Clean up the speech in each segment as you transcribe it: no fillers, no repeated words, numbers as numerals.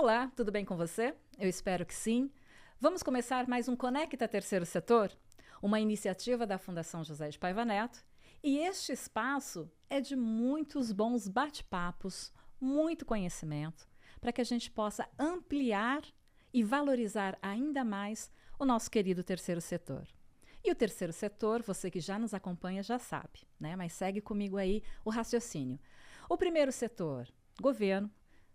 Olá, tudo bem com você? Eu espero que sim. Vamos começar mais um Conecta Terceiro Setor, uma iniciativa da Fundação José de Paiva Neto. E este espaço é de muitos bons bate-papos, muito conhecimento, para que a gente possa ampliar e valorizar ainda mais o nosso querido terceiro setor. E o terceiro setor, você que já nos acompanha já sabe, né? Mas segue comigo aí o raciocínio. O primeiro setor, governo.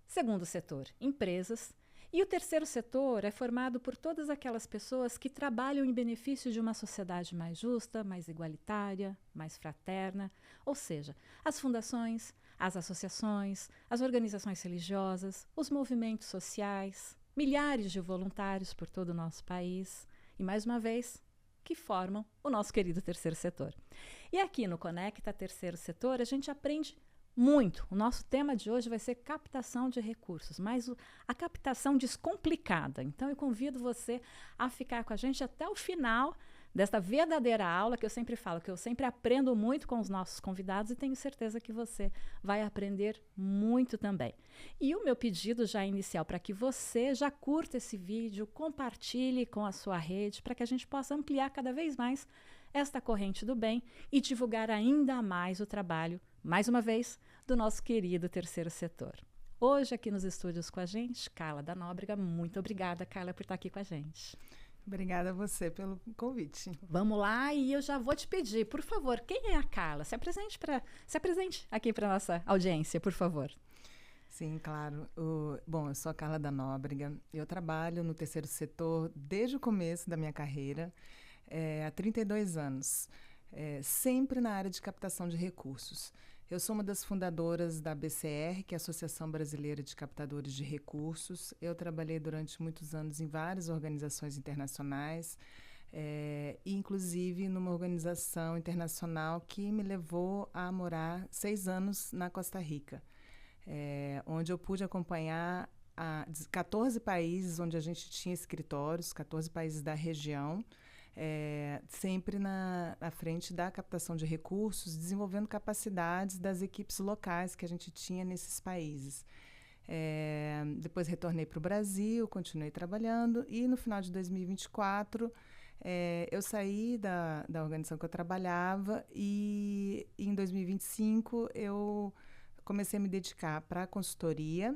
Segundo setor, empresas. E o terceiro setor é formado por todas aquelas pessoas que trabalham em benefício de uma sociedade mais justa, mais igualitária, mais fraterna. Ou seja, as fundações, as associações, as organizações religiosas, os movimentos sociais, milhares de voluntários por todo o nosso país. E, mais uma vez, que formam o nosso querido terceiro setor. E aqui no Conecta Terceiro Setor, a gente aprende muito. O nosso tema de hoje vai ser captação de recursos, mas a captação descomplicada. Então, eu convido você a ficar com a gente até o final desta verdadeira aula, que eu sempre falo, que eu sempre aprendo muito com os nossos convidados e tenho certeza que você vai aprender muito também. E o meu pedido já inicial para que você já curta esse vídeo, compartilhe com a sua rede, para que a gente possa ampliar cada vez mais esta corrente do bem e divulgar ainda mais o trabalho, mais uma vez, do nosso querido terceiro setor. Hoje aqui nos estúdios com a gente, Carla da Nóbrega. Muito obrigada, Carla, por estar aqui com a gente. Obrigada a você pelo convite. Vamos lá, e eu já vou te pedir, por favor, quem é a Carla? Se apresente aqui para a nossa audiência, por favor. Sim, claro. Bom, eu sou a Carla da Nóbrega. Eu trabalho no terceiro setor desde o começo da minha carreira, há 32 anos, sempre na área de captação de recursos. Eu sou uma das fundadoras da BCR, que é a Associação Brasileira de Captadores de Recursos. Eu trabalhei durante muitos anos em várias organizações internacionais, inclusive numa organização internacional que me levou a morar 6 anos na Costa Rica, onde eu pude acompanhar 14 países onde a gente tinha escritórios, 14 países da região, sempre na frente da captação de recursos, desenvolvendo capacidades das equipes locais que a gente tinha nesses países. Depois retornei para o Brasil, continuei trabalhando e no final de 2024 eu saí da organização que eu trabalhava e em 2025 eu comecei a me dedicar para a consultoria,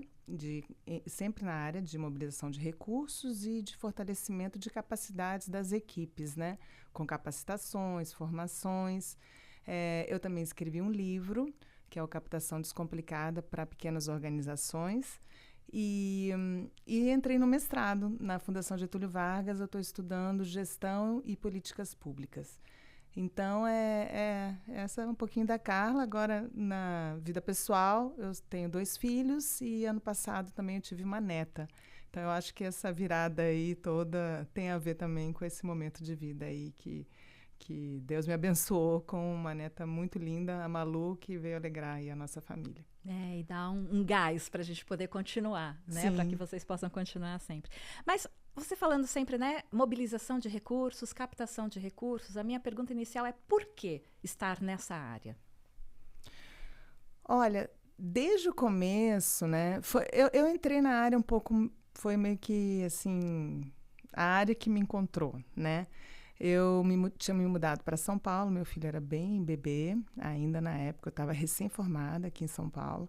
sempre na área de mobilização de recursos e de fortalecimento de capacidades das equipes, né? Com capacitações, formações. Eu também escrevi um livro, que é o Captação Descomplicada para Pequenas Organizações, e entrei no mestrado na Fundação Getúlio Vargas. Eu estou estudando gestão e políticas públicas. Então, essa é um pouquinho da Carla. Agora, na vida pessoal, eu tenho 2 filhos e ano passado também eu tive uma neta. Então, eu acho que essa virada aí toda tem a ver também com esse momento de vida aí que Deus me abençoou com uma neta muito linda, a Malu, que veio alegrar aí a nossa família. E dar um gás para a gente poder continuar, né? Para que vocês possam continuar sempre. Mas você falando sempre, né? Mobilização de recursos, captação de recursos. A minha pergunta inicial é por que estar nessa área? Olha, desde o começo, né? Eu entrei na área um pouco, foi meio que assim, a área que me encontrou, né? Eu tinha me mudado para São Paulo, meu filho era bem bebê, ainda na época, eu estava recém-formada aqui em São Paulo,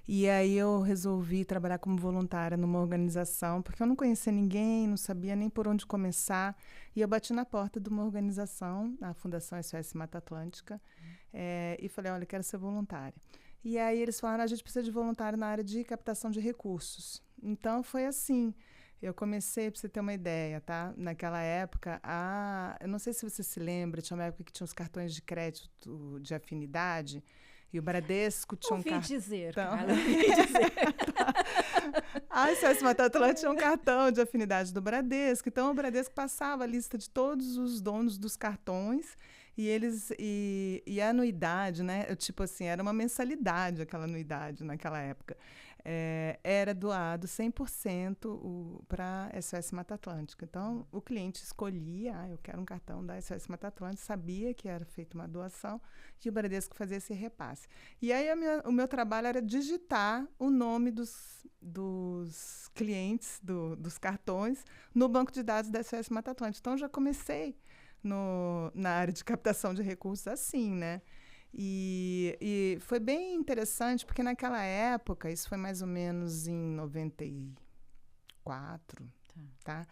e aí eu resolvi trabalhar como voluntária numa organização, porque eu não conhecia ninguém, não sabia nem por onde começar, e eu bati na porta de uma organização, a Fundação SOS Mata Atlântica, e falei, olha, eu quero ser voluntária. E aí eles falaram, a gente precisa de voluntário na área de captação de recursos. Então foi assim. Eu comecei, para você ter uma ideia, tá? Naquela época, eu não sei se você se lembra, tinha uma época que tinha os cartões de crédito de afinidade, e o Bradesco tinha um cartão. Ouvi dizer, ouvi dizer. A SOS Mata Atlântica tinha um cartão de afinidade do Bradesco, então o Bradesco passava a lista de todos os donos dos cartões, e a anuidade, né? Tipo assim, era uma mensalidade aquela anuidade naquela época. era doado 100% para a SOS Mata Atlântica. Então, o cliente escolhia, eu quero um cartão da SOS Mata Atlântica, sabia que era feita uma doação, e o Bradesco fazia esse repasse. E aí, o meu trabalho era digitar o nome dos clientes, dos cartões, no banco de dados da SOS Mata Atlântica. Então, já comecei na área de captação de recursos assim, né? E foi bem interessante, porque naquela época, isso foi mais ou menos em 94, tá?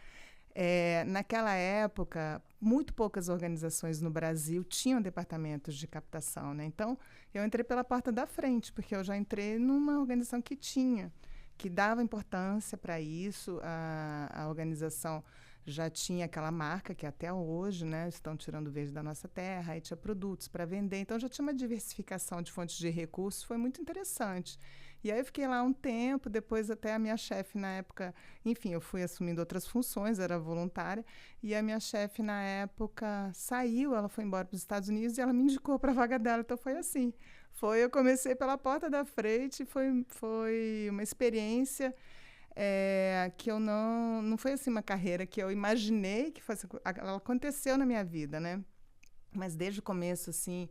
Naquela época, muito poucas organizações no Brasil tinham departamentos de captação, né? Então, eu entrei pela porta da frente, porque eu já entrei numa organização que dava importância para isso. A organização já tinha aquela marca que até hoje, né, estão tirando o verde da nossa terra, aí tinha produtos para vender, então já tinha uma diversificação de fontes de recursos, foi muito interessante. E aí eu fiquei lá um tempo, depois até a minha chefe na época, enfim, eu fui assumindo outras funções, era voluntária, e a minha chefe na época saiu, ela foi embora para os Estados Unidos e ela me indicou para a vaga dela, então foi assim. Eu comecei pela porta da frente, foi uma experiência que eu não foi assim uma carreira que eu imaginei que fosse, ela aconteceu na minha vida, né? Mas desde o começo, assim,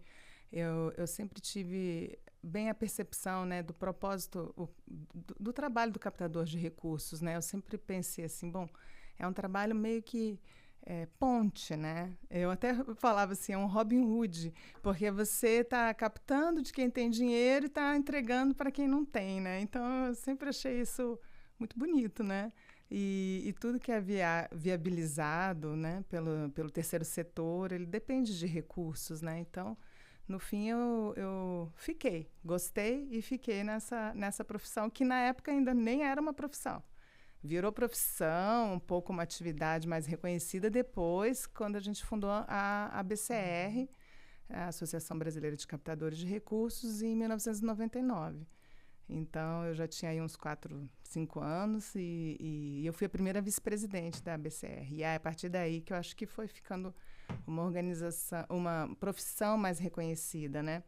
eu sempre tive bem a percepção, né, do propósito do trabalho do captador de recursos, né? Eu sempre pensei assim, bom, é um trabalho meio que ponte, né? Eu até falava assim, é um Robin Hood, porque você está captando de quem tem dinheiro e está entregando para quem não tem, né? Então, eu sempre achei isso muito bonito, né? E tudo que é viabilizado, né, pelo terceiro setor, ele depende de recursos, né? Então, no fim, eu gostei e fiquei nessa profissão, que na época ainda nem era uma profissão. Virou profissão, um pouco uma atividade mais reconhecida depois, quando a gente fundou a ABCR, a Associação Brasileira de Captadores de Recursos, em 1999. Então, eu já tinha aí uns 4, 5 anos e eu fui a primeira vice-presidente da ABCR. E é a partir daí que eu acho que foi ficando uma organização, uma profissão mais reconhecida, né?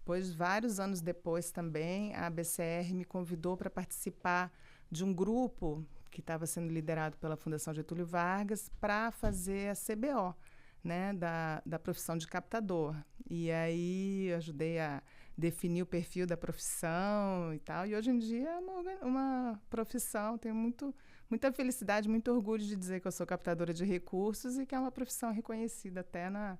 Pois, vários anos depois também, a ABCR me convidou para participar de um grupo que estava sendo liderado pela Fundação Getúlio Vargas para fazer a CBO, né, da profissão de captador. E aí eu ajudei a definir o perfil da profissão e tal. E hoje em dia é uma profissão, tenho muita felicidade, muito orgulho de dizer que eu sou captadora de recursos e que é uma profissão reconhecida até na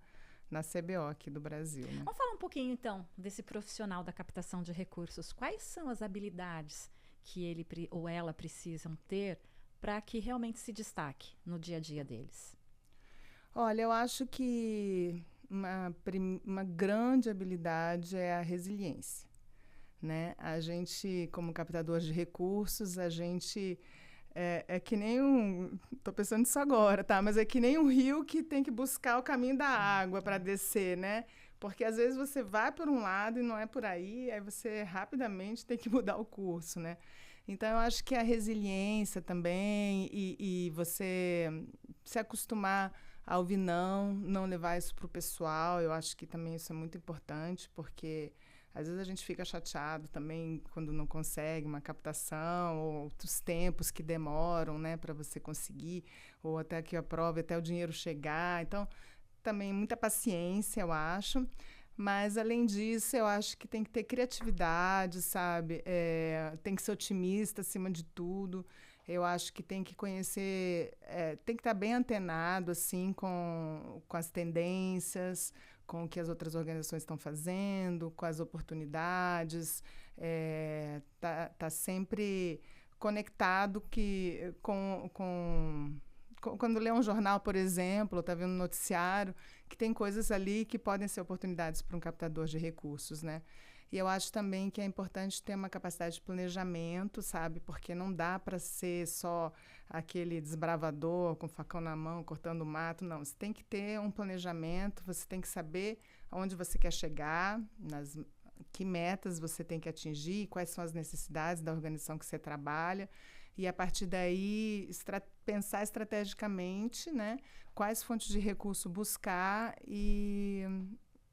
CBO aqui do Brasil, né? Vamos falar um pouquinho, então, desse profissional da captação de recursos. Quais são as habilidades que ele ou ela precisam ter para que realmente se destaque no dia a dia deles? Olha, eu acho que uma grande habilidade é a resiliência, né? A gente, como captador de recursos, a gente é que nem tô pensando nisso agora, tá? Mas é que nem um rio que tem que buscar o caminho da água para descer, né? Porque às vezes você vai por um lado e não é por aí você rapidamente tem que mudar o curso, né? Então, eu acho que a resiliência também e você se acostumar a ouvir não levar isso para o pessoal, eu acho que também isso é muito importante, porque às vezes a gente fica chateado também quando não consegue uma captação, ou os tempos que demoram, né, para você conseguir, ou até que a prova, até o dinheiro chegar. Então, também muita paciência, eu acho. Mas, além disso, eu acho que tem que ter criatividade, sabe? Tem que ser otimista acima de tudo. Eu acho que tem que conhecer, tem que estar bem antenado assim, com as tendências, com o que as outras organizações estão fazendo, com as oportunidades. Tá sempre conectado quando lê um jornal, por exemplo, está vendo um noticiário, que tem coisas ali que podem ser oportunidades para um captador de recursos, né? E eu acho também que é importante ter uma capacidade de planejamento, sabe? Porque não dá para ser só aquele desbravador com facão na mão, cortando o mato. Não, você tem que ter um planejamento, você tem que saber aonde você quer chegar, que metas você tem que atingir, quais são as necessidades da organização que você trabalha. E, a partir daí, pensar estrategicamente, né, quais fontes de recurso buscar e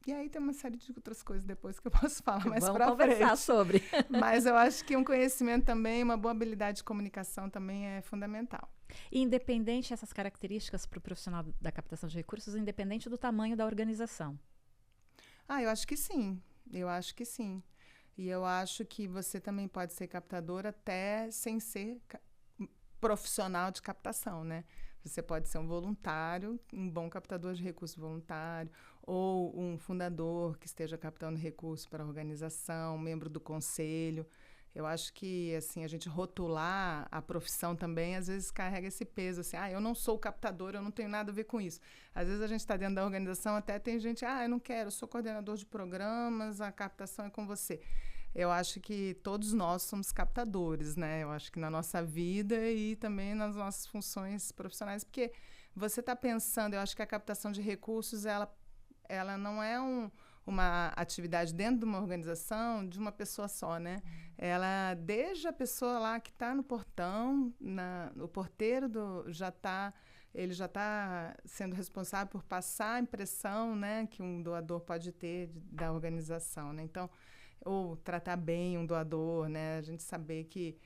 E aí tem uma série de outras coisas depois que eu posso falar mais Vamos pra conversar frente. sobre. Mas eu acho que um conhecimento também, uma boa habilidade de comunicação também é fundamental. E independente essas características para o profissional da captação de recursos, independente do tamanho da organização. Eu acho que sim. Eu acho que sim. E eu acho que você também pode ser captador até sem ser profissional de captação, né? Você pode ser um voluntário, um bom captador de recursos voluntário, ou um fundador que esteja captando recursos para a organização, membro do conselho. Eu acho que assim a gente rotular a profissão também às vezes carrega esse peso assim, eu não sou captador, eu não tenho nada a ver com isso. Às vezes a gente está dentro da organização, até tem gente, eu não quero, eu sou coordenador de programas, a captação é com você. Eu acho que todos nós somos captadores, né? Eu acho que na nossa vida e também nas nossas funções profissionais, porque você está pensando, eu acho que a captação de recursos, ela não é uma atividade dentro de uma organização de uma pessoa só, né? Ela, desde a pessoa lá que está no portão, o porteiro ele já está sendo responsável por passar a impressão, né, que um doador pode ter da organização, né? Então, ou tratar bem um doador, né? A gente saber que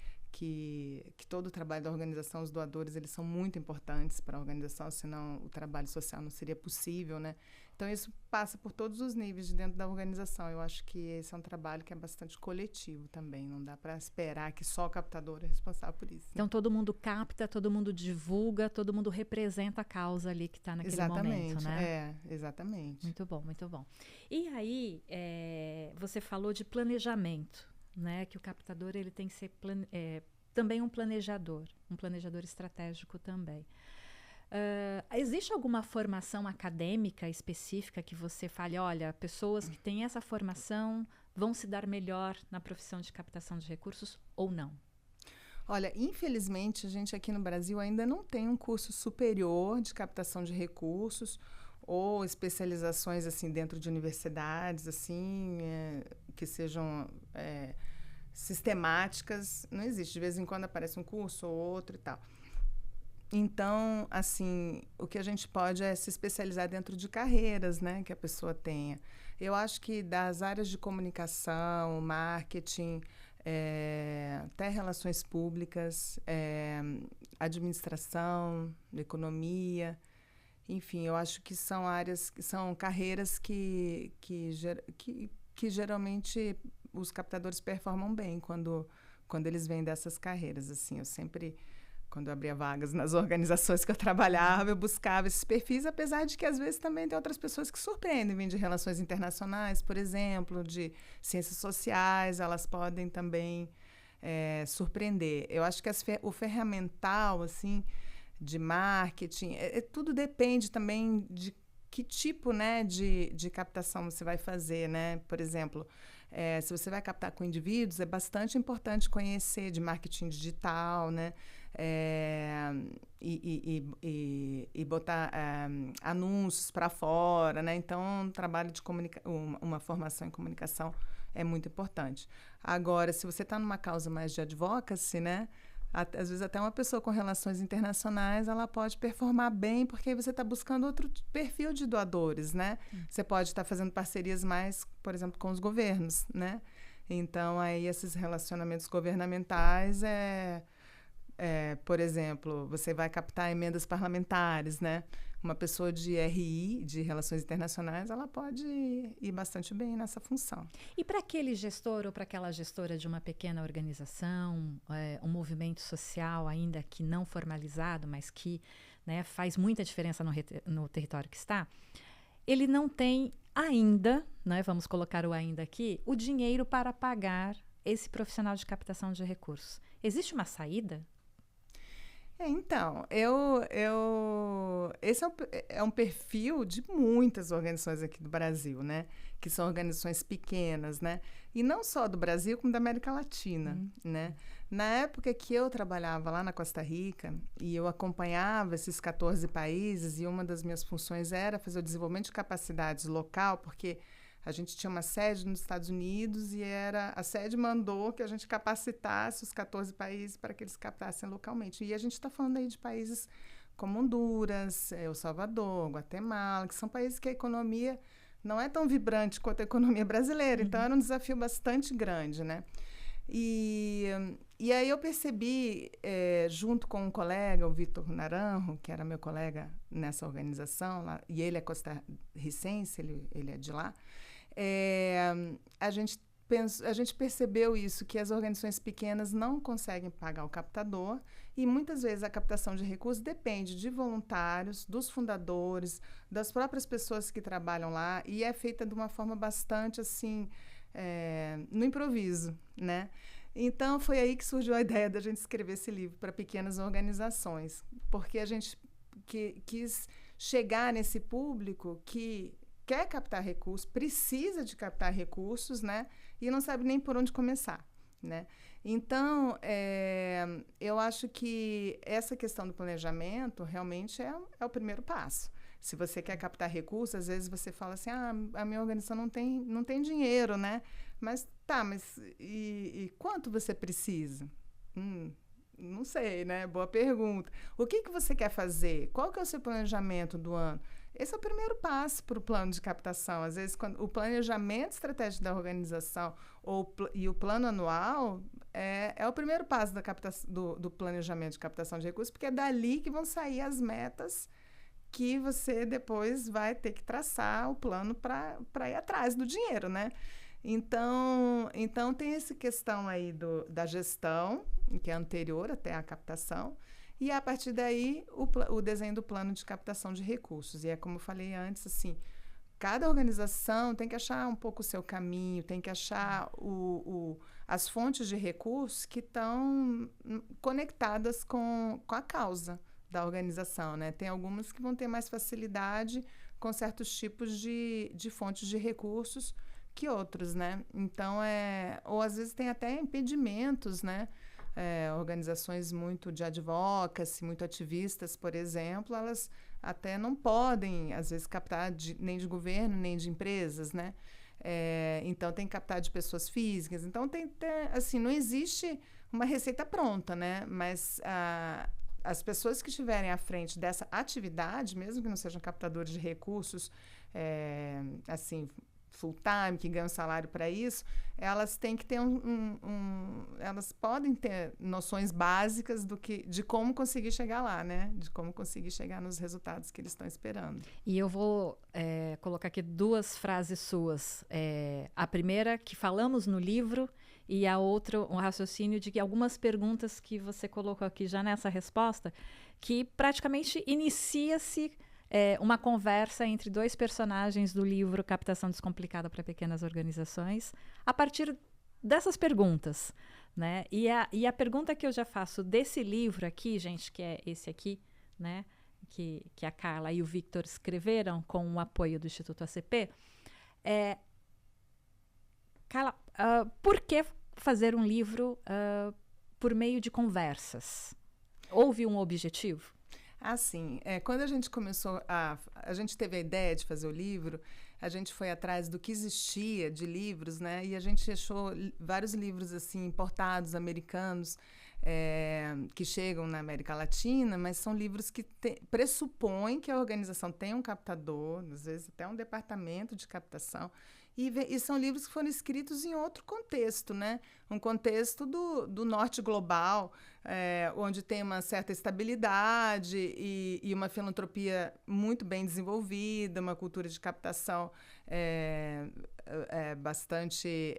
todo o trabalho da organização, os doadores, eles são muito importantes para a organização, senão o trabalho social não seria possível, né? Então, isso passa por todos os níveis de dentro da organização. Eu acho que esse é um trabalho que é bastante coletivo também. Não dá para esperar que só o captador é responsável por isso. Então, todo mundo capta, todo mundo divulga, todo mundo representa a causa ali que está naquele momento, né? Exatamente. Muito bom, muito bom. E aí, você falou de planejamento, né? Que o captador ele tem que ser também um planejador estratégico também. Existe alguma formação acadêmica específica que você fale, olha, pessoas que têm essa formação vão se dar melhor na profissão de captação de recursos ou não? Olha, infelizmente, a gente aqui no Brasil ainda não tem um curso superior de captação de recursos ou especializações assim dentro de universidades assim que sejam sistemáticas. Não existe. De vez em quando aparece um curso ou outro e tal. Então, assim, o que a gente pode é se especializar dentro de carreiras, né, que a pessoa tenha. Eu acho que das áreas de comunicação, marketing, até relações públicas, administração, economia, enfim, eu acho que são áreas, são carreiras que geralmente os captadores performam bem quando eles vêm dessas carreiras. Assim, eu sempre, quando eu abria vagas nas organizações que eu trabalhava, eu buscava esses perfis, apesar de que às vezes também tem outras pessoas que surpreendem, vêm de relações internacionais, por exemplo, de ciências sociais, elas podem também surpreender. Eu acho que o ferramental, assim, de marketing, tudo depende também de que tipo, né, de captação você vai fazer, né? Por exemplo, se você vai captar com indivíduos, é bastante importante conhecer de marketing digital, né? E botar anúncios para fora, né? Então, um trabalho de uma formação em comunicação é muito importante. Agora, se você está numa causa mais de advocacy, né? Às vezes até uma pessoa com relações internacionais, ela pode performar bem, porque aí você está buscando outro perfil de doadores, né? Você pode estar fazendo parcerias mais, por exemplo, com os governos, né? Então, aí esses relacionamentos governamentais por exemplo, você vai captar emendas parlamentares, né? Uma pessoa de RI, de Relações Internacionais, ela pode ir bastante bem nessa função. E para aquele gestor ou para aquela gestora de uma pequena organização, um movimento social ainda que não formalizado, mas que, né, faz muita diferença no território que está, ele não tem ainda, né, vamos colocar o ainda aqui, o dinheiro para pagar esse profissional de captação de recursos. Existe uma saída? Então, esse é um perfil de muitas organizações aqui do Brasil, né? Que são organizações pequenas, né? E não só do Brasil, como da América Latina, né? Na época que eu trabalhava lá na Costa Rica e eu acompanhava esses 14 países, e uma das minhas funções era fazer o desenvolvimento de capacidades local, porque a gente tinha uma sede nos Estados Unidos e a sede mandou que a gente capacitasse os 14 países para que eles captassem localmente. E a gente está falando aí de países como Honduras, El Salvador, Guatemala, que são países que a economia não é tão vibrante quanto a economia brasileira, então era um desafio bastante grande, né? E aí eu percebi, junto com um colega, o Vitor Naranjo, que era meu colega nessa organização, lá, e ele é costarricense, ele é de lá, a gente percebeu isso, que as organizações pequenas não conseguem pagar o captador e muitas vezes a captação de recursos depende de voluntários, dos fundadores, das próprias pessoas que trabalham lá e é feita de uma forma bastante assim, no improviso, né? Então foi aí que surgiu a ideia da gente escrever esse livro para pequenas organizações, porque a gente quis chegar nesse público que quer captar recursos, precisa de captar recursos, né? E não sabe nem por onde começar, né? Então, eu acho que essa questão do planejamento realmente é o primeiro passo. Se você quer captar recursos, às vezes você fala assim, a minha organização não tem dinheiro, né? Mas e quanto você precisa? Não sei, né? Boa pergunta. O que você quer fazer? Qual que é o seu planejamento do ano? Esse é o primeiro passo para o plano de captação. Às vezes, o planejamento estratégico da organização e o plano anual é o primeiro passo do planejamento de captação de recursos, porque é dali que vão sair as metas que você depois vai ter que traçar o plano para ir atrás do dinheiro, né? Então tem essa questão aí da gestão, que é anterior até à captação, e a partir daí o desenho do plano de captação de recursos. E é como eu falei antes, assim, cada organização tem que achar um pouco o seu caminho, tem que achar as fontes de recursos que estão conectadas com a causa da organização, né? Tem algumas que vão ter mais facilidade com certos tipos de fontes de recursos que outros, né? Então, ou às vezes tem até impedimentos, né? Organizações muito de advocacy, muito ativistas, por exemplo, elas até não podem, às vezes, captar nem de governo, nem de empresas, né? Então, tem que captar de pessoas físicas. Então, assim, não existe uma receita pronta, né? Mas as pessoas que estiverem à frente dessa atividade, mesmo que não sejam captadores de recursos, assim, full-time, que ganham salário para isso, elas têm que ter elas podem ter noções básicas de como conseguir chegar lá, né? De como conseguir chegar nos resultados que eles estão esperando. E eu vou colocar aqui 2 frases suas. A primeira, que falamos no livro, e a outra, um raciocínio de que algumas perguntas que você colocou aqui já nessa resposta, que praticamente inicia-se uma conversa entre 2 personagens do livro Captação Descomplicada para Pequenas Organizações, a partir dessas perguntas, né? E a pergunta que eu já faço desse livro aqui, gente, que é esse aqui, né? Que a Carla e o Victor escreveram com o apoio do Instituto ACP, Carla, por que fazer um livro por meio de conversas? Houve um objetivo? Assim, quando a gente começou a gente teve a ideia de fazer o livro, a gente foi atrás do que existia de livros, né? E a gente achou vários livros assim importados, americanos, que chegam na América Latina, mas são livros que pressupõem que a organização tem um captador, às vezes até um departamento de captação, e são livros que foram escritos em outro contexto, né? Um contexto do norte global, onde tem uma certa estabilidade e uma filantropia muito bem desenvolvida, uma cultura de captação bastante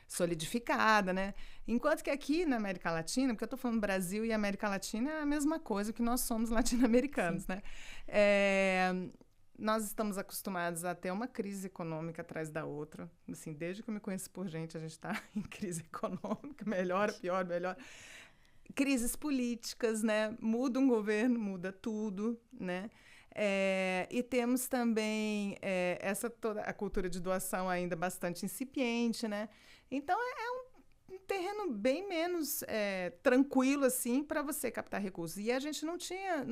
solidificada, né? Enquanto que aqui na América Latina, porque eu estou falando Brasil e América Latina é a mesma coisa que nós somos latino-americanos, né? Nós estamos acostumados a ter uma crise econômica atrás da outra. Assim, desde que eu me conheço por gente, a gente está em crise econômica, melhora, pior, melhor. Crises políticas, né? Muda um governo, muda tudo, né? E temos também toda a cultura de doação ainda bastante incipiente, né? Então, um terreno bem menos tranquilo assim para você captar recursos. E a gente não tinha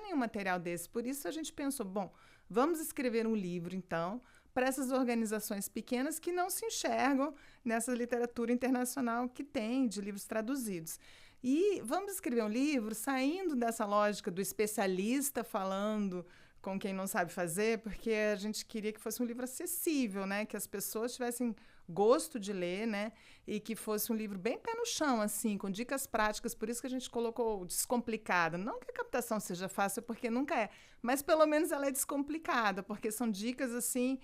nenhum material desse. Por isso a gente pensou, bom, vamos escrever um livro, então, para essas organizações pequenas que não se enxergam nessa literatura internacional que tem de livros traduzidos. E vamos escrever um livro saindo dessa lógica do especialista falando com quem não sabe fazer, porque a gente queria que fosse um livro acessível, né? Que as pessoas tivessem gosto de ler, né? E que fosse um livro bem pé no chão, assim, com dicas práticas. Por isso que a gente colocou descomplicada. Não que a captação seja fácil, porque nunca é, mas pelo menos ela é descomplicada, porque são dicas assim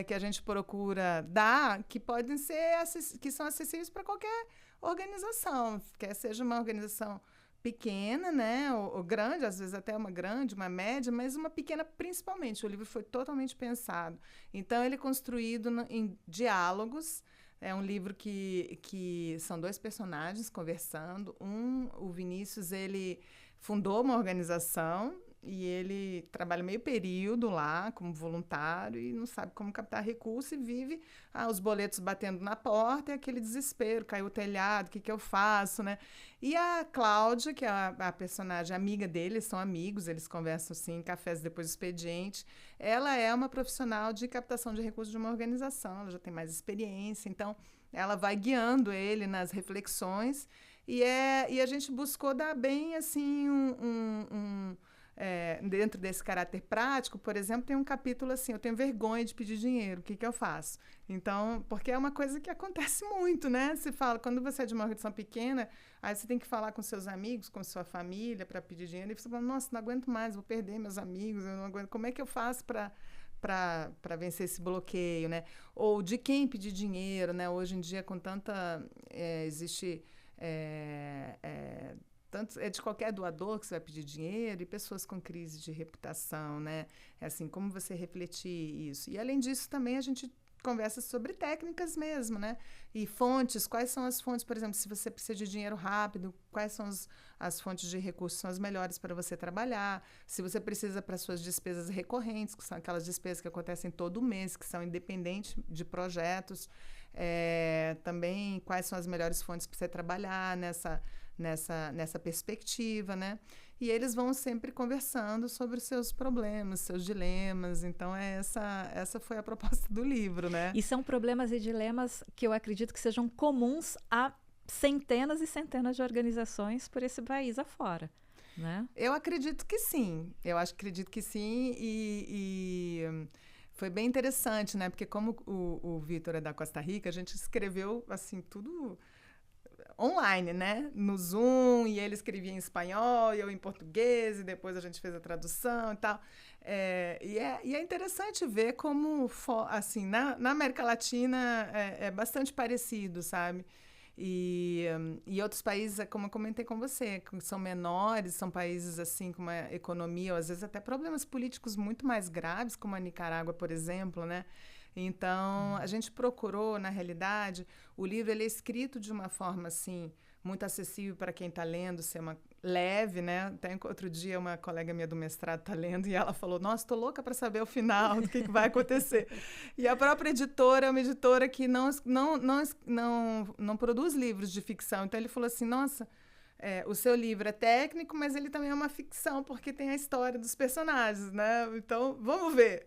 que a gente procura dar, que podem ser que são acessíveis para qualquer organização, quer seja uma organização pequena, né, ou grande, às vezes até uma grande, uma média, mas uma pequena principalmente. O livro foi totalmente pensado. Então, ele é construído em diálogos. É um livro que são 2 personagens conversando. O Vinícius, ele fundou uma organização e ele trabalha meio período lá como voluntário e não sabe como captar recurso e vive os boletos batendo na porta e aquele desespero, caiu o telhado, o que eu faço, né? E a Cláudia, que é a personagem amiga dele, são amigos, eles conversam assim em cafés depois do expediente, ela é uma profissional de captação de recursos de uma organização, ela já tem mais experiência, então ela vai guiando ele nas reflexões e a gente buscou dar bem assim dentro desse caráter prático. Por exemplo, tem um capítulo assim, eu tenho vergonha de pedir dinheiro, o que eu faço? Então, porque é uma coisa que acontece muito, né? Se fala, quando você é de uma organização pequena, aí você tem que falar com seus amigos, com sua família para pedir dinheiro, e você fala, nossa, não aguento mais, vou perder meus amigos, eu não aguento, como é que eu faço para vencer esse bloqueio, né? Ou de quem pedir dinheiro, né? Hoje em dia, com tanta... existe... tanto é de qualquer doador que você vai pedir dinheiro e pessoas com crise de reputação, né? É assim, como você refletir isso. E, além disso, também a gente conversa sobre técnicas mesmo, né? E fontes, quais são as fontes, por exemplo, se você precisa de dinheiro rápido, quais são as fontes de recursos são as melhores para você trabalhar, se você precisa para suas despesas recorrentes, que são aquelas despesas que acontecem todo mês, que são independentes de projetos, também quais são as melhores fontes para você trabalhar nessa perspectiva, né? E eles vão sempre conversando sobre os seus problemas, seus dilemas. Então, essa foi a proposta do livro, né? E são problemas e dilemas que eu acredito que sejam comuns a centenas e centenas de organizações por esse país afora, né? Eu acredito que sim. Acredito que sim e foi bem interessante, né? Porque como o Vitor é da Costa Rica, a gente escreveu, assim, tudo online, né? No Zoom, e ele escrevia em espanhol, e eu em português, e depois a gente fez a tradução e tal. E é interessante ver como, assim, na América Latina é bastante parecido, sabe? E outros países, como eu comentei com você, que são menores, são países assim com uma economia, ou às vezes até problemas políticos muito mais graves, como a Nicarágua, por exemplo, né? Então, a gente procurou, na realidade, o livro ele é escrito de uma forma assim muito acessível para quem está lendo, ser leve, né? Até outro dia uma colega minha do mestrado está lendo e ela falou, nossa, estou louca para saber o final, do que vai acontecer. E a própria editora é uma editora que não produz livros de ficção. Então, ele falou assim, nossa, o seu livro é técnico, mas ele também é uma ficção, porque tem a história dos personagens, né? Então, vamos ver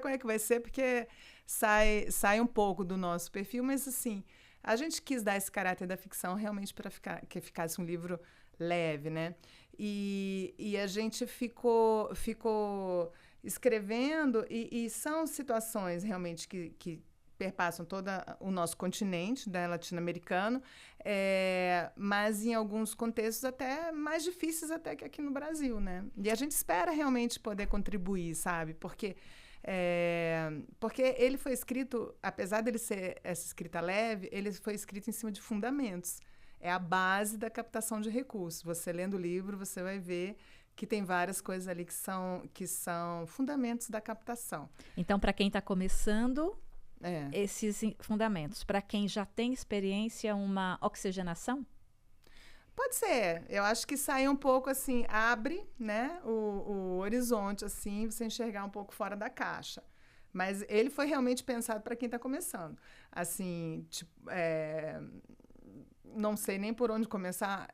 como é que vai ser, porque sai um pouco do nosso perfil, mas assim, a gente quis dar esse caráter da ficção realmente para que ficasse um livro leve, né? E a gente ficou escrevendo, e são situações realmente que perpassam todo o nosso continente, né, latino-americano, mas em alguns contextos até mais difíceis até que aqui no Brasil, né? E a gente espera realmente poder contribuir, sabe? Porque ele foi escrito, apesar dele ser essa escrita leve, ele foi escrito em cima de fundamentos. É a base da captação de recursos. Você lendo o livro, você vai ver que tem várias coisas ali que são fundamentos da captação. Então, para quem está começando, esses fundamentos. Para quem já tem experiência, uma oxigenação? Pode ser. Eu acho que sai um pouco assim, abre, né, o horizonte, assim, você enxergar um pouco fora da caixa. Mas ele foi realmente pensado para quem está começando. Assim, tipo, não sei nem por onde começar.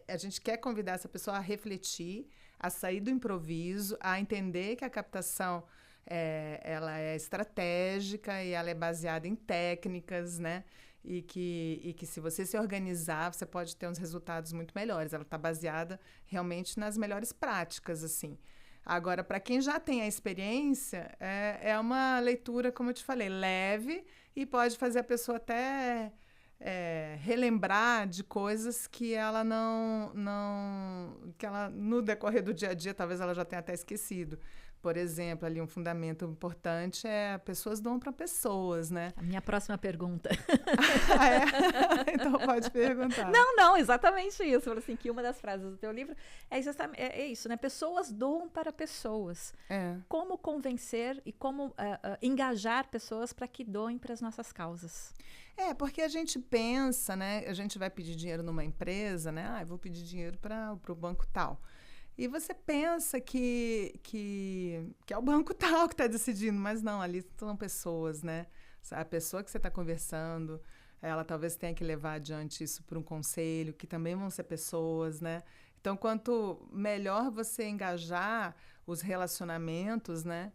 A gente quer convidar essa pessoa a refletir, a sair do improviso, a entender que a captação ela é estratégica e ela é baseada em técnicas, né? e que se você se organizar, você pode ter uns resultados muito melhores. Ela está baseada realmente nas melhores práticas, assim. Agora, para quem já tem a experiência, é uma leitura, como eu te falei, leve e pode fazer a pessoa até relembrar de coisas que ela que ela, no decorrer do dia a dia, talvez ela já tenha até esquecido. Por exemplo, ali um fundamento importante é pessoas doam para pessoas, né? A minha próxima pergunta. Ah, é? Então pode perguntar. Não, exatamente isso. Falei assim, que uma das frases do teu livro é isso, né? Pessoas doam para pessoas. Como convencer e como engajar pessoas para que doem para as nossas causas. Porque a gente pensa, né? A gente vai pedir dinheiro numa empresa, né? Eu vou pedir dinheiro para o banco tal. E você pensa que é o banco tal que está decidindo, mas não, ali são pessoas, né? A pessoa que você está conversando, ela talvez tenha que levar adiante isso para um conselho, que também vão ser pessoas, né? Então, quanto melhor você engajar os relacionamentos, né?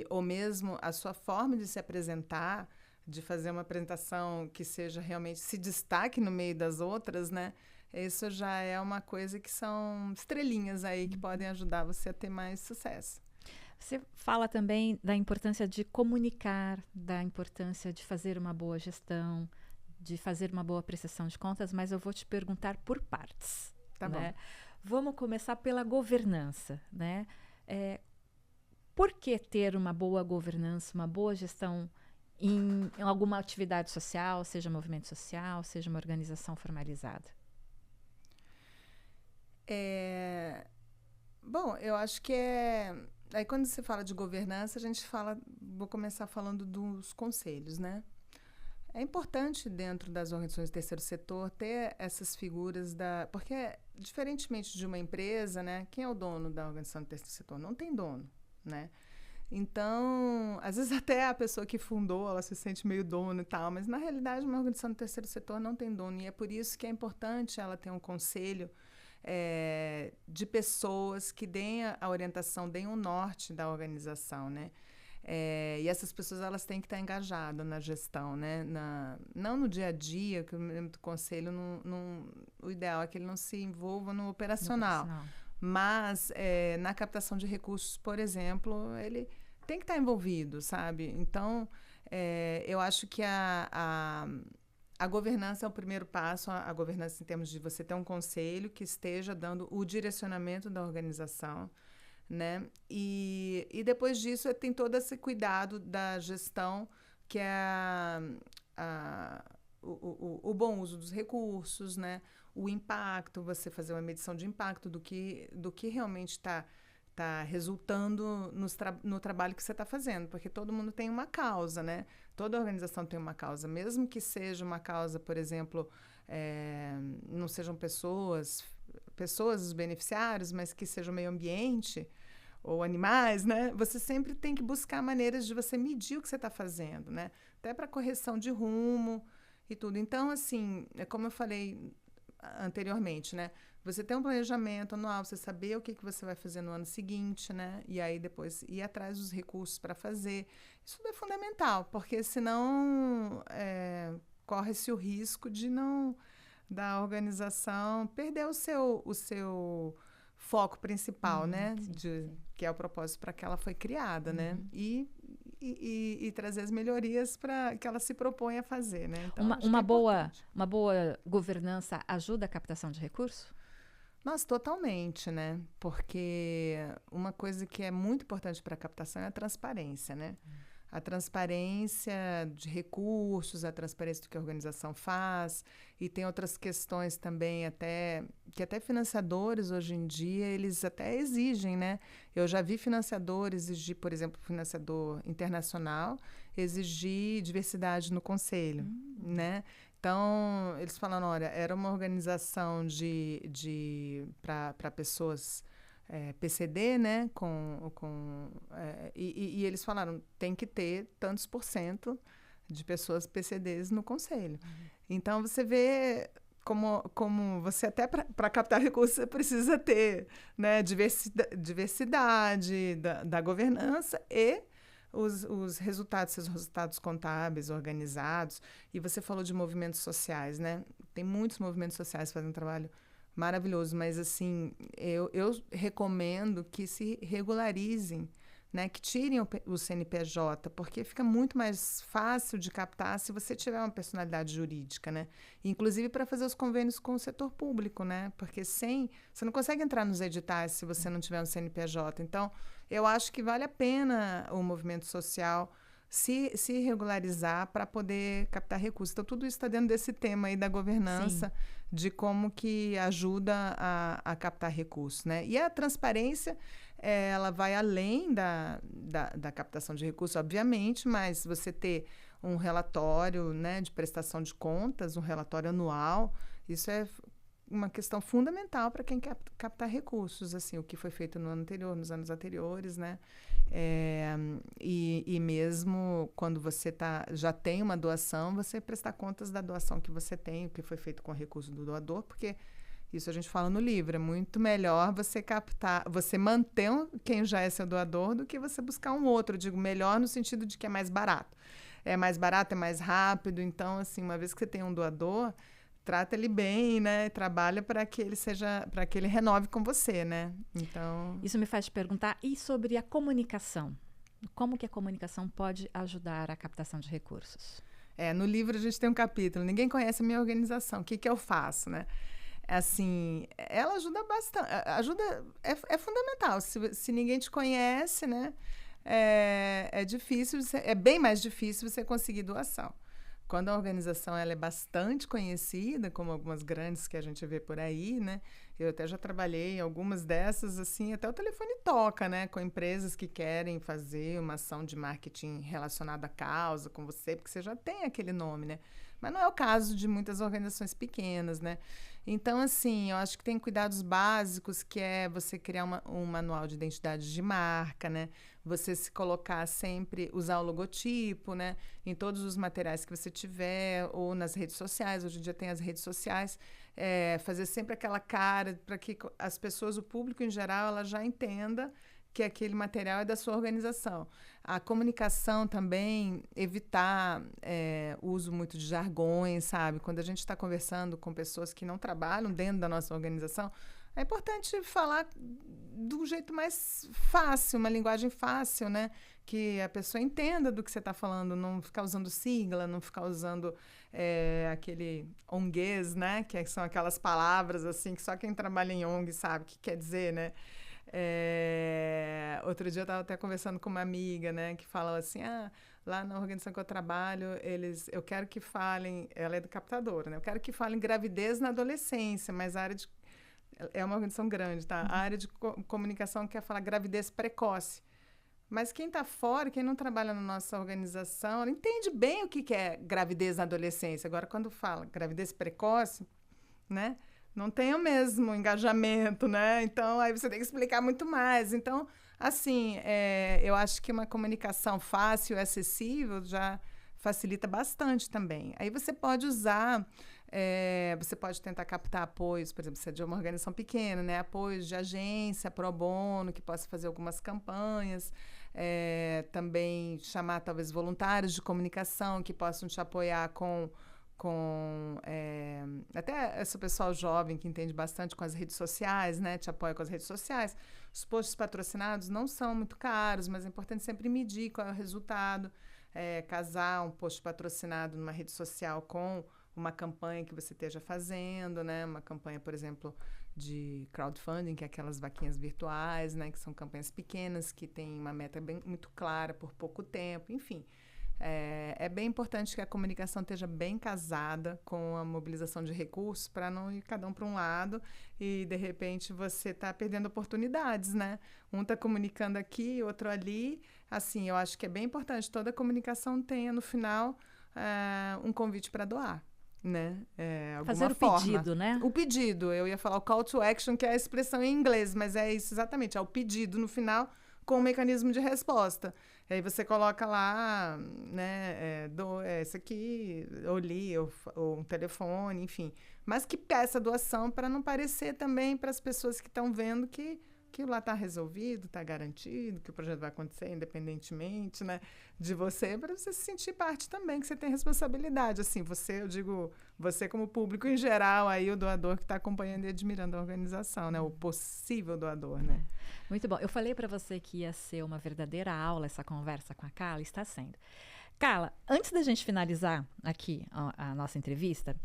Ou mesmo a sua forma de se apresentar, de fazer uma apresentação que seja realmente, se destaque no meio das outras, né? Isso já é uma coisa que são estrelinhas aí que podem ajudar você a ter mais sucesso. Você fala também da importância de comunicar, da importância de fazer uma boa gestão, de fazer uma boa prestação de contas, mas eu vou te perguntar por partes. Tá né? bom. Vamos começar pela governança, né? Por que ter uma boa governança, uma boa gestão em alguma atividade social, seja movimento social, seja uma organização formalizada? Bom, eu acho que aí quando você fala de governança, vou começar falando dos conselhos, né? É importante dentro das organizações do terceiro setor ter essas figuras porque diferentemente de uma empresa, né? Quem é o dono da organização do terceiro setor? Não tem dono, né? Então, às vezes até a pessoa que fundou, ela se sente meio dono e tal, mas na realidade uma organização do terceiro setor não tem dono e é por isso que é importante ela ter um conselho de pessoas que deem a orientação, deem o norte da organização, né? E essas pessoas elas têm que estar engajadas na gestão, né? Não no dia a dia, que o conselho o ideal é que ele não se envolva no operacional. Mas na captação de recursos, por exemplo, ele tem que estar envolvido, sabe? Então, eu acho que a governança é o primeiro passo, a governança em termos de você ter um conselho que esteja dando o direcionamento da organização, né? E depois disso tem todo esse cuidado da gestão, que é o bom uso dos recursos, né? O impacto, você fazer uma medição de impacto do que realmente está resultando no trabalho que você está fazendo, porque todo mundo tem uma causa, né? Toda organização tem uma causa, mesmo que seja uma causa, por exemplo, não sejam pessoas os beneficiários, mas que seja o meio ambiente ou animais, né? Você sempre tem que buscar maneiras de você medir o que você está fazendo, né? Até para correção de rumo e tudo. Então, assim, como eu falei anteriormente, né? Você tem um planejamento anual, você saber o que você vai fazer no ano seguinte, né? E aí depois ir atrás dos recursos para fazer. Isso é fundamental, porque senão corre-se o risco da organização perder o seu foco principal, né? Sim. Que é o propósito para que ela foi criada, né? E trazer as melhorias para que ela se propõe a fazer, né? Então, uma boa governança ajuda a captação de recursos? Nossa, totalmente, né? Porque uma coisa que é muito importante para a captação é a transparência, né? A transparência de recursos, a transparência do que a organização faz, e tem outras questões também que até financiadores hoje em dia, eles até exigem, né? Eu já vi financiadores exigir, por exemplo, financiador internacional, exigir diversidade no conselho, né? Então, eles falam, olha, era uma organização para pessoas PCD, né? E eles falaram, tem que ter tantos % de pessoas PCDs no conselho. Então, você vê como você até para captar recursos você precisa ter, né, diversidade da governança e os resultados, seus resultados contábeis organizados. E você falou de movimentos sociais, né? Tem muitos movimentos sociais fazendo um trabalho maravilhoso, mas assim, eu recomendo que se regularizem, né, que tirem o CNPJ, porque fica muito mais fácil de captar se você tiver uma personalidade jurídica, né? Inclusive para fazer os convênios com o setor público, né? Porque você não consegue entrar nos editais se você não tiver um CNPJ. Então, eu acho que vale a pena o movimento social se regularizar para poder captar recursos. Então, tudo isso está dentro desse tema aí da governança, sim, de como que ajuda a captar recursos, né? E a transparência, ela vai além da captação de recursos, obviamente, mas você ter um relatório, né, de prestação de contas, um relatório anual, isso é uma questão fundamental para quem quer captar recursos, assim, o que foi feito no ano anterior, nos anos anteriores, né? E mesmo quando você já tem uma doação, você prestar contas da doação que você tem, o que foi feito com o recurso do doador, porque isso a gente fala no livro, é muito melhor você manter quem já é seu doador do que você buscar um outro. Eu digo melhor no sentido de que é mais barato. É mais barato, é mais rápido. Então, assim, uma vez que você tem um doador, trata ele bem, né? Trabalha para que ele renove com você, né? Então, isso me faz te perguntar, e sobre a comunicação? Como que a comunicação pode ajudar a captação de recursos? No livro a gente tem um capítulo, ninguém conhece a minha organização, o que eu faço, né? Assim, ela ajuda bastante, é fundamental. Se ninguém te conhece, né? É difícil, é bem mais difícil você conseguir doação. Quando a organização ela é bastante conhecida, como algumas grandes que a gente vê por aí, né? Eu até já trabalhei em algumas dessas, assim, até o telefone toca, né? Com empresas que querem fazer uma ação de marketing relacionada à causa com você, porque você já tem aquele nome, né? Mas não é o caso de muitas organizações pequenas, né? Então, assim, eu acho que tem cuidados básicos, que é você criar um manual de identidade de marca, né? Você se colocar sempre, usar o logotipo, né? Em todos os materiais que você tiver, ou nas redes sociais. Hoje em dia tem as redes sociais. Fazer sempre aquela cara para que as pessoas, o público em geral, ela já entenda que aquele material é da sua organização. A comunicação também, evitar o uso muito de jargões, sabe? Quando a gente está conversando com pessoas que não trabalham dentro da nossa organização, é importante falar de um jeito mais fácil, uma linguagem fácil, né? Que a pessoa entenda do que você está falando, não ficar usando sigla, não ficar usando aquele onguês, né? Que são aquelas palavras assim que só quem trabalha em ONG sabe o que quer dizer, né? Outro dia eu estava até conversando com uma amiga, né, que falou assim, lá na organização que eu trabalho, eu quero que falem, ela é do captadora, né, eu quero que falem gravidez na adolescência, mas a área é uma organização grande, tá? A área de comunicação quer falar gravidez precoce. Mas quem está fora, quem não trabalha na nossa organização, ela entende bem o que é gravidez na adolescência. Agora, quando fala gravidez precoce, né? Não tem o mesmo engajamento, né? Então, aí você tem que explicar muito mais. Então, assim, eu acho que uma comunicação fácil e acessível já facilita bastante também. Aí você pode usar, você pode tentar captar apoios, por exemplo, se é de uma organização pequena, né? Apoios de agência, pro bono, que possa fazer algumas campanhas. Também chamar, talvez, voluntários de comunicação que possam te apoiar com até esse pessoal jovem que entende bastante com as redes sociais, né? Te apoia com as redes sociais. Os posts patrocinados não são muito caros, mas é importante sempre medir qual é o resultado. Casar um post patrocinado numa rede social com uma campanha que você esteja fazendo, né? Uma campanha, por exemplo, de crowdfunding, que é aquelas vaquinhas virtuais, né? Que são campanhas pequenas, que têm uma meta muito clara por pouco tempo, enfim. É bem importante que a comunicação esteja bem casada com a mobilização de recursos para não ir cada um para um lado e, de repente, você está perdendo oportunidades, né? Um está comunicando aqui, outro ali. Assim, eu acho que é bem importante que toda a comunicação tenha, no final, um convite para doar, né? Fazer o forma. Pedido, né? O pedido. Eu ia falar o call to action, que é a expressão em inglês, mas é isso exatamente. É o pedido no final com um mecanismo de resposta. Aí você coloca lá, né, esse aqui, ou li, ou um telefone, enfim. Mas que peça doação para não parecer também para as pessoas que estão vendo que aquilo lá está resolvido, está garantido, que o projeto vai acontecer independentemente, né, de você, para você se sentir parte também, que você tem responsabilidade. Assim, eu digo, você como público em geral, aí o doador que está acompanhando e admirando a organização, né, o possível doador, né. Muito bom. Eu falei para você que ia ser uma verdadeira aula essa conversa com a Carla, está sendo. Carla, antes da gente finalizar aqui a nossa entrevista,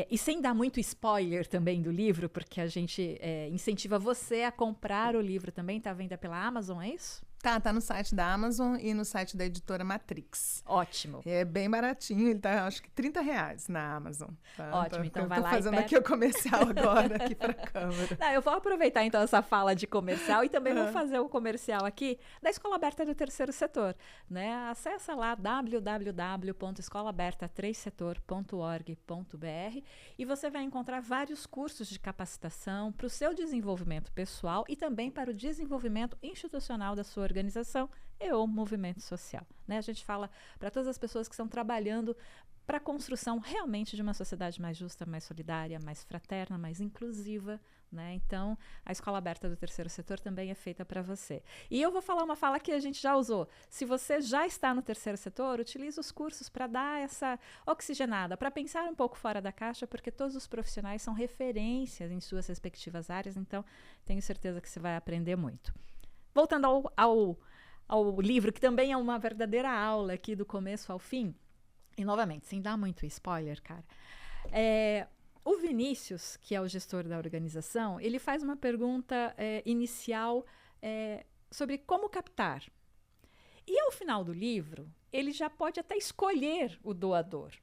e sem dar muito spoiler também do livro, porque a gente incentiva você a comprar o livro também, tá à venda pela Amazon, é isso? Tá no site da Amazon e no site da editora Matrix. Ótimo. É bem baratinho, ele tá, acho que R$30 na Amazon. Tá? Ótimo, então vai lá. Eu tô fazendo aqui o comercial agora, aqui pra câmera. Não, eu vou aproveitar então essa fala de comercial e também vou fazer o comercial aqui da Escola Aberta do Terceiro Setor, né? Acessa lá www.escoolaaberta3setor.org.br e você vai encontrar vários cursos de capacitação para o seu desenvolvimento pessoal e também para o desenvolvimento institucional da sua organização e ou movimento social, né? A gente fala para todas as pessoas que estão trabalhando para a construção realmente de uma sociedade mais justa, mais solidária, mais fraterna, mais inclusiva, né? Então, a Escola Aberta do Terceiro Setor também é feita para você. E eu vou falar uma fala que a gente já usou. Se você já está no terceiro setor, utilize os cursos para dar essa oxigenada, para pensar um pouco fora da caixa, porque todos os profissionais são referências em suas respectivas áreas, então tenho certeza que você vai aprender muito. Voltando ao livro, que também é uma verdadeira aula aqui do começo ao fim, e novamente, sem dar muito spoiler, cara, o Vinícius, que é o gestor da organização, ele faz uma pergunta inicial sobre como captar. E ao final do livro, ele já pode até escolher o doador,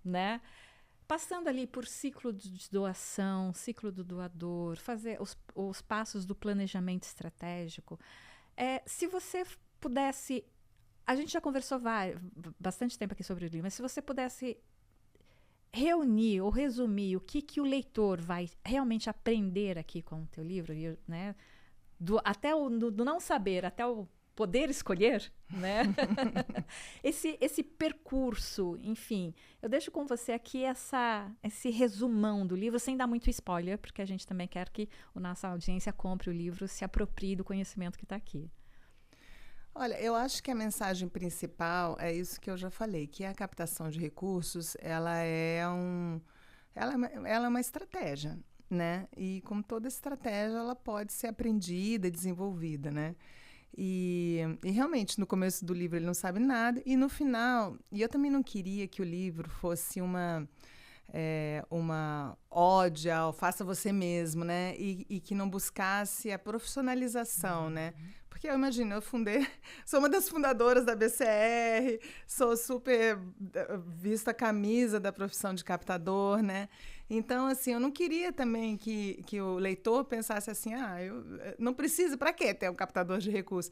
né? Passando ali por ciclo de doação, ciclo do doador, fazer os passos do planejamento estratégico. Se você pudesse... A gente já conversou bastante tempo aqui sobre o livro, mas se você pudesse reunir ou resumir o que o leitor vai realmente aprender aqui com o teu livro, né? Do não saber até o poder escolher, né? esse percurso, enfim, eu deixo com você aqui esse resumão do livro, sem dar muito spoiler, porque a gente também quer que a nossa audiência compre o livro, se aproprie do conhecimento que está aqui. Olha, eu acho que a mensagem principal é isso que eu já falei, que a captação de recursos, ela é uma estratégia, né? E como toda estratégia, ela pode ser aprendida e desenvolvida, né? E realmente, no começo do livro ele não sabe nada, e no final, e eu também não queria que o livro fosse uma ode ao faça você mesmo, né? E que não buscasse a profissionalização, né? Porque eu imagino, sou uma das fundadoras da BCR, sou super vista a camisa da profissão de captador, né? Então, assim, eu não queria também que o leitor pensasse assim, eu não preciso, para quê ter um captador de recursos?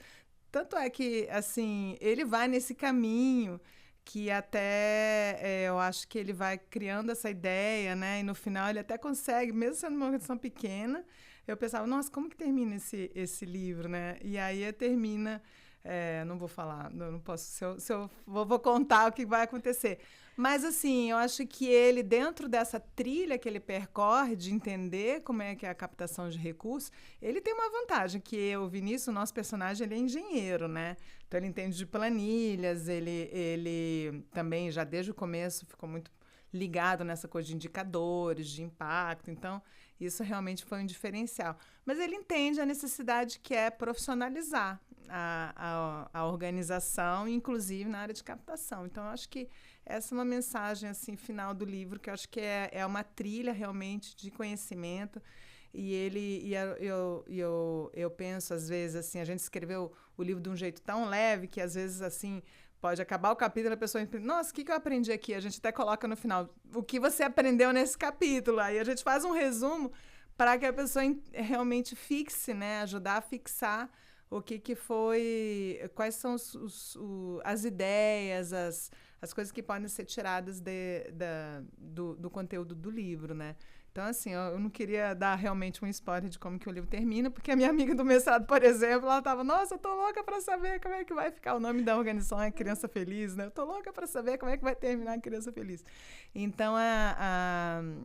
Tanto é que, assim, ele vai nesse caminho que até eu acho que ele vai criando essa ideia, né? E no final ele até consegue, mesmo sendo uma organização pequena, eu pensava, nossa, como que termina esse livro, né? E aí termina, não vou falar, não posso, se eu vou contar o que vai acontecer. Mas, assim, eu acho que ele, dentro dessa trilha que ele percorre, de entender como é que é a captação de recursos, ele tem uma vantagem, que o Vinícius, o nosso personagem, ele é engenheiro, né? Então, ele entende de planilhas, ele também, já desde o começo, ficou muito ligado nessa coisa de indicadores, de impacto. Então, isso realmente foi um diferencial. Mas ele entende a necessidade que é profissionalizar a organização, inclusive na área de captação. Então, eu acho que essa é uma mensagem assim, final do livro, que eu acho que é uma trilha realmente de conhecimento. Eu penso, às vezes, assim, a gente escreveu o livro de um jeito tão leve que, às vezes, assim, pode acabar o capítulo e a pessoa pensa, nossa, o que eu aprendi aqui? A gente até coloca no final o que você aprendeu nesse capítulo. Aí a gente faz um resumo para que a pessoa realmente fixe, né? Ajudar a fixar o que foi, quais são as ideias, as coisas que podem ser tiradas do conteúdo do livro, né? Então, assim, eu não queria dar realmente um spoiler de como que o livro termina, porque a minha amiga do mestrado, por exemplo, ela estava, nossa, eu tô louca para saber como é que vai ficar o nome da organização, é Criança Feliz, né? Eu tô louca para saber como é que vai terminar a Criança Feliz. Então,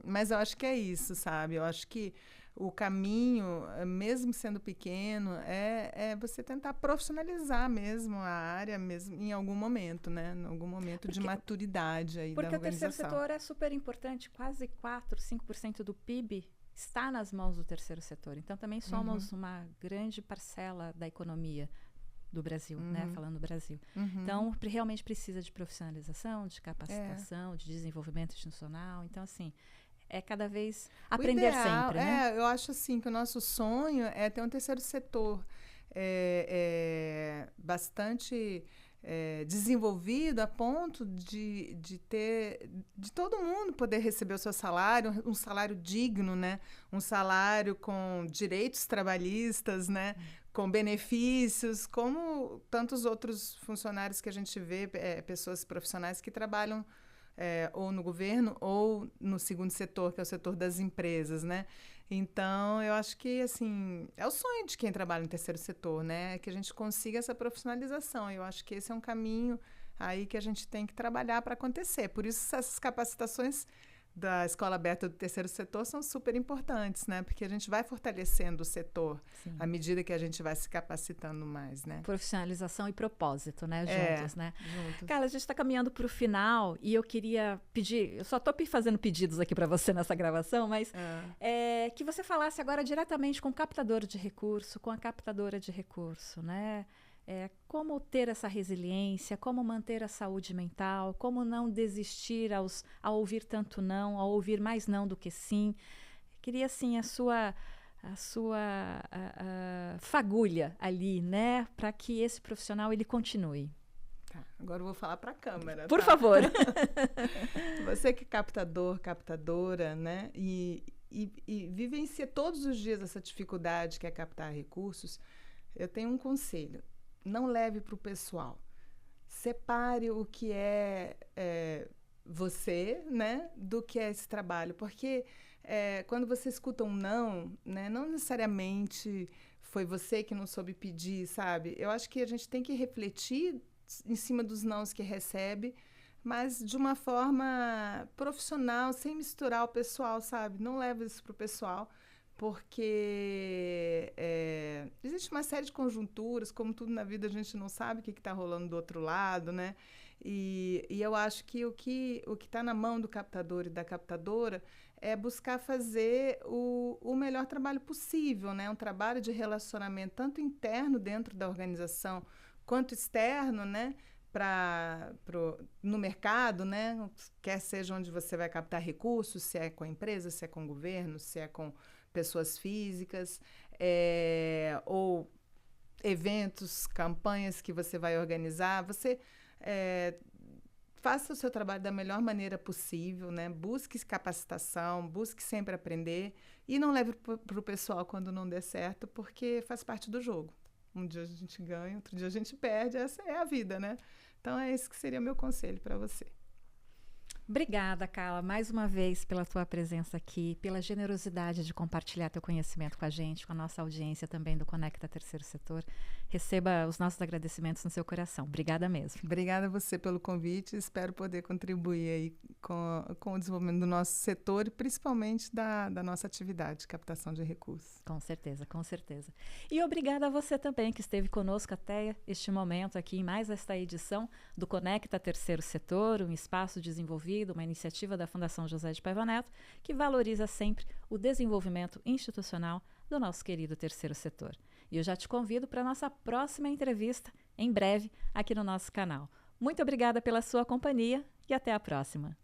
mas eu acho que é isso, sabe? Eu acho que o caminho, mesmo sendo pequeno, é você tentar profissionalizar mesmo a área mesmo em algum momento, né? Em algum momento de maturidade aí da organização. Porque o terceiro setor é super importante, quase 4, 5% do PIB está nas mãos do terceiro setor. Então, também somos uma grande parcela da economia do Brasil, né? Falando do Brasil. Então, realmente precisa de profissionalização, de capacitação, de desenvolvimento institucional. Então, assim, é cada vez aprender sempre, né? Eu acho assim que o nosso sonho é ter um terceiro setor bastante desenvolvido a ponto de todo mundo poder receber o seu salário, um salário digno, né? Um salário com direitos trabalhistas, né? Com benefícios, como tantos outros funcionários que a gente vê, pessoas profissionais que trabalham ou no governo ou no segundo setor, que é o setor das empresas, né? Então, eu acho que, assim, é o sonho de quem trabalha no terceiro setor, né? Que a gente consiga essa profissionalização. Eu acho que esse é um caminho aí que a gente tem que trabalhar para acontecer. Por isso, essas capacitações da Escola Aberta do Terceiro Setor são super importantes, né? Porque a gente vai fortalecendo o setor à medida que a gente vai se capacitando mais, né? Profissionalização e propósito, né? Juntos, né? Juntos. Carla, a gente está caminhando para o final e eu queria pedir, eu só estou fazendo pedidos aqui para você nessa gravação, mas que você falasse agora diretamente com o captador de recurso, com a captadora de recurso, né? Como ter essa resiliência, como manter a saúde mental, como não desistir ao ouvir tanto não, ao ouvir mais não do que sim. Queria, assim, a sua fagulha ali, né, para que esse profissional ele continue. Tá, agora eu vou falar para a câmera. Por favor. Você que é captador, captadora, né, e vivencia todos os dias essa dificuldade que é captar recursos, eu tenho um conselho. Não leve para o pessoal. Separe o que é você, né, do que é esse trabalho. Porque quando você escuta um não, né, não necessariamente foi você que não soube pedir, sabe? Eu acho que a gente tem que refletir em cima dos nãos que recebe, mas de uma forma profissional, sem misturar o pessoal, sabe? Não leve isso para o pessoal. Porque existe uma série de conjunturas, como tudo na vida a gente não sabe o que está rolando do outro lado, né? E eu acho que o que está na mão do captador e da captadora é buscar fazer o melhor trabalho possível, né? Um trabalho de relacionamento tanto interno dentro da organização quanto externo, né? No mercado, né? Quer seja onde você vai captar recursos, se é com a empresa, se é com o governo, se é com pessoas físicas, ou eventos, campanhas que você vai organizar. Você faça o seu trabalho da melhor maneira possível, né? Busque capacitação, busque sempre aprender e não leve para o pessoal quando não der certo, porque faz parte do jogo. Um dia a gente ganha, outro dia a gente perde, essa é a vida, né? Então, esse que seria o meu conselho para você. Obrigada, Carla, mais uma vez pela tua presença aqui, pela generosidade de compartilhar teu conhecimento com a gente, com a nossa audiência também do Conecta Terceiro Setor. Receba os nossos agradecimentos no seu coração. Obrigada mesmo. Obrigada a você pelo convite. Espero poder contribuir aí com o desenvolvimento do nosso setor e principalmente da nossa atividade de captação de recursos. Com certeza, com certeza. E obrigada a você também que esteve conosco até este momento aqui em mais esta edição do Conecta Terceiro Setor, um espaço desenvolvido, uma iniciativa da Fundação José de Paiva Neto, que valoriza sempre o desenvolvimento institucional do nosso querido terceiro setor. E eu já te convido para a nossa próxima entrevista, em breve, aqui no nosso canal. Muito obrigada pela sua companhia e até a próxima.